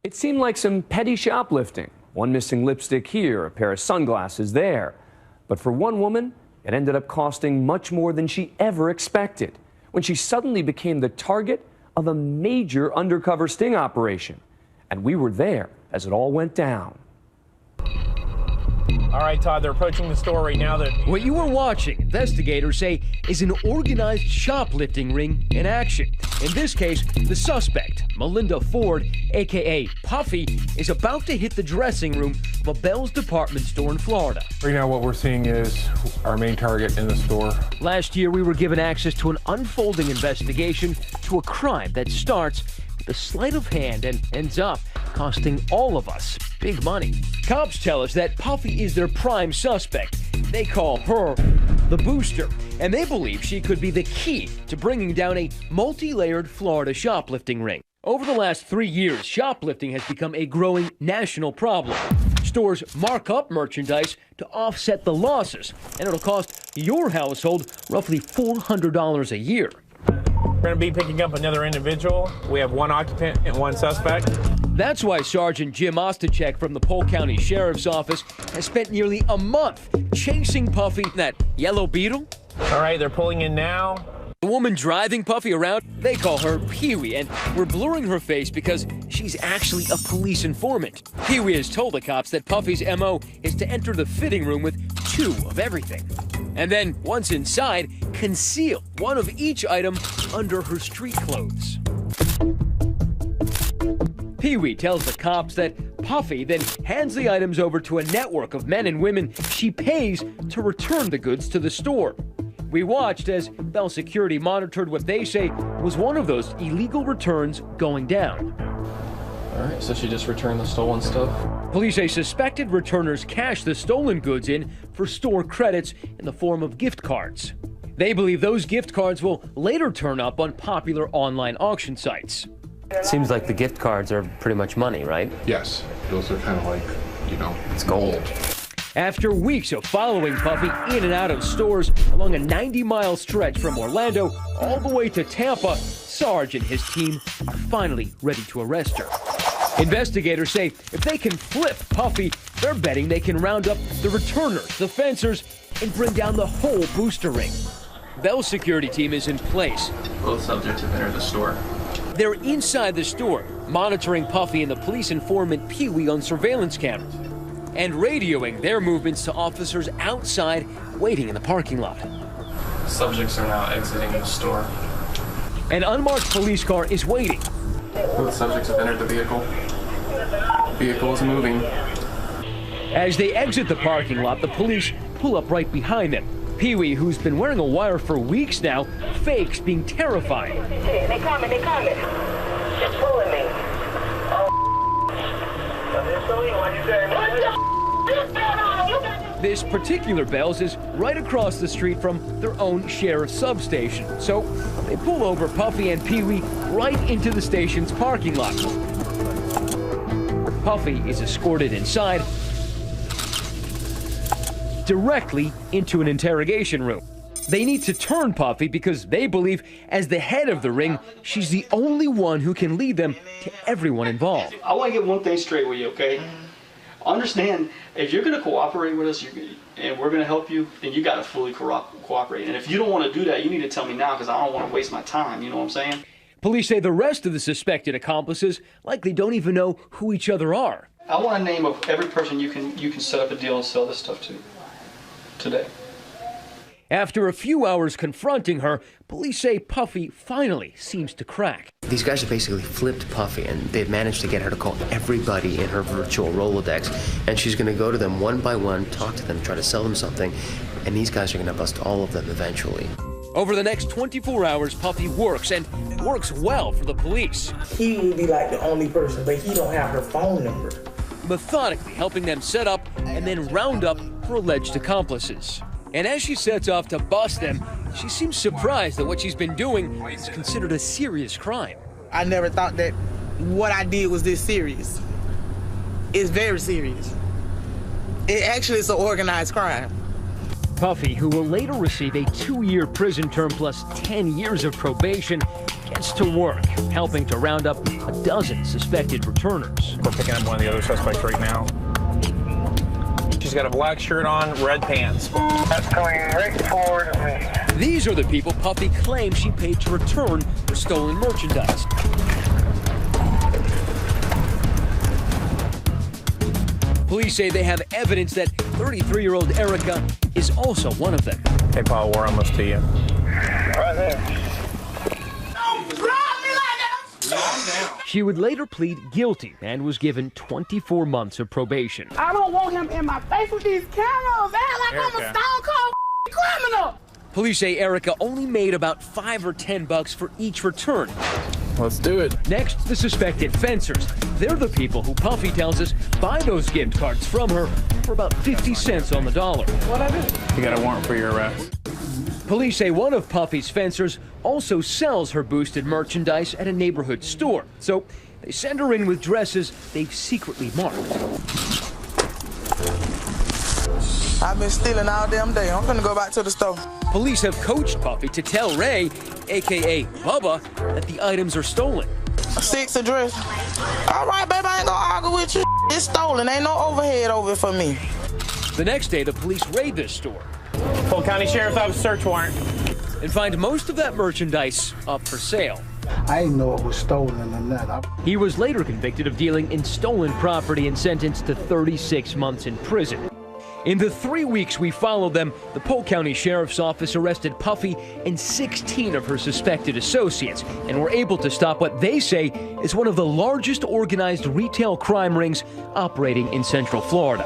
It seemed like some petty shoplifting. One missing lipstick here, a pair of sunglasses there. But for one woman, it ended up costing much more than she ever expected when she suddenly became the target of a major undercover sting operation. And we were there as it all went down. All right, Todd, they're approaching the store right now. What you were watching, investigators say, is an organized shoplifting ring in action. In this case, the suspect, Melinda Ford, a.k.a. Puffy, is about to hit the dressing room of a Bell's department store in Florida. Right now, what we're seeing is our main target in the store. Last year, we were given access to an unfolding investigation to a crime that starts with a sleight of hand and ends up costing all of us big money. Cops tell us that Puffy is their prime suspect. They call her the Booster, and they believe she could be the key to bringing down a multi-layered Florida shoplifting ring. Over the last 3 years, shoplifting has become a growing national problem. Stores mark up merchandise to offset the losses, and it'll cost your household roughly $400 a year. We're going to be picking up another individual. We have one occupant and one suspect. That's why Sergeant Jim Ostachek from the Polk County Sheriff's Office has spent nearly a month chasing Puffy, that yellow beetle. All right, they're pulling in now. The woman driving Puffy around, they call her Pee-wee, and we're blurring her face because she's actually a police informant. Pee-wee has told the cops that Puffy's M.O. is to enter the fitting room with 2 of everything. And then, once inside, conceal one of each item under her street clothes. Pee-wee tells the cops that Puffy then hands the items over to a network of men and women she pays to return the goods to the store. We watched as Bell Security monitored what they say was one of those illegal returns going down. All right, so she just returned the stolen stuff? Police say suspected returners cashed the stolen goods in for store credits in the form of gift cards. They believe those gift cards will later turn up on popular online auction sites. Seems like the gift cards are pretty much money, right? Yes, those are kind of like, it's gold. After weeks of following Puffy in and out of stores along a 90-mile stretch from Orlando all the way to Tampa, Sarge and his team are finally ready to arrest her. Investigators say if they can flip Puffy, they're betting they can round up the returners, the fencers, and bring down the whole booster ring. Bell's security team is in place. Both subjects have entered the store. They're inside the store, monitoring Puffy and the police informant Pee-wee on surveillance cameras, and radioing their movements to officers outside waiting in the parking lot. Subjects are now exiting the store. An unmarked police car is waiting. Both subjects have entered the vehicle. The vehicle is moving. As they exit the parking lot, the police pull up right behind them. Pee-wee, who's been wearing a wire for weeks now, fakes being terrified. They coming. They're pulling me. This particular Bell's is right across the street from their own sheriff's substation. So they pull over Puffy and Pee-wee right into the station's parking lot. Puffy is escorted inside, directly into an interrogation room. They need to turn Puffy because they believe, as the head of the ring, she's the only one who can lead them to everyone involved. I want to get one thing straight with you, okay? Understand, if you're going to cooperate with us and we're going to help you, then you got to fully cooperate. And if you don't want to do that, you need to tell me now because I don't want to waste my time, you know what I'm saying? Police say the rest of the suspected accomplices likely don't even know who each other are. I want a name of every person you can set up a deal and sell this stuff to today. After a few hours confronting her, police say Puffy finally seems to crack. These guys have basically flipped Puffy, and they've managed to get her to call everybody in her virtual Rolodex, and she's going to go to them one by one, talk to them, try to sell them something, and these guys are going to bust all of them eventually. Over the next 24 hours, Puffy works, and works well for the police. He would be like the only person, but he don't have her phone number. Methodically helping them set up and then round up her alleged accomplices. And as she sets off to bust them, she seems surprised that what she's been doing is considered a serious crime. I never thought that what I did was this serious. It's very serious. It actually is an organized crime. Puffy, who will later receive a 2-year prison term plus 10 years of probation, gets to work, helping to round up a dozen suspected returners. We're picking up one of the other suspects right now. She's got a black shirt on, red pants. That's coming right forward of me. These are the people Puffy claims she paid to return her stolen merchandise. Police say they have evidence that 33-year-old Erica is also one of them. Hey, Paul, we're almost to you. Right there. She would later plead guilty and was given 24 months of probation. I don't want him in my face with these cameras. Act like I'm a stone cold criminal. Police say Erica only made about $5 or $10 for each return. Let's do it. Next, the suspected fencers. They're the people who Puffy tells us buy those gift cards from her for about 50 cents on the dollar. What I do? You got a warrant for your arrest. Police say one of Puffy's fencers also sells her boosted merchandise at a neighborhood store. So they send her in with dresses they've secretly marked. I've been stealing all damn day. I'm gonna go back to the store. Police have coached Puffy to tell Ray, a.k.a. Bubba, that the items are stolen. 6 address. All right, baby, I ain't gonna argue with you. It's stolen. Ain't no overhead over it for me. The next day, the police raid this store. Polk County Sheriff's Office search warrant. And find most of that merchandise up for sale. I didn't know it was stolen or not. He was later convicted of dealing in stolen property and sentenced to 36 months in prison. In the 3 weeks we followed them, the Polk County Sheriff's Office arrested Puffy and 16 of her suspected associates and were able to stop what they say is one of the largest organized retail crime rings operating in Central Florida.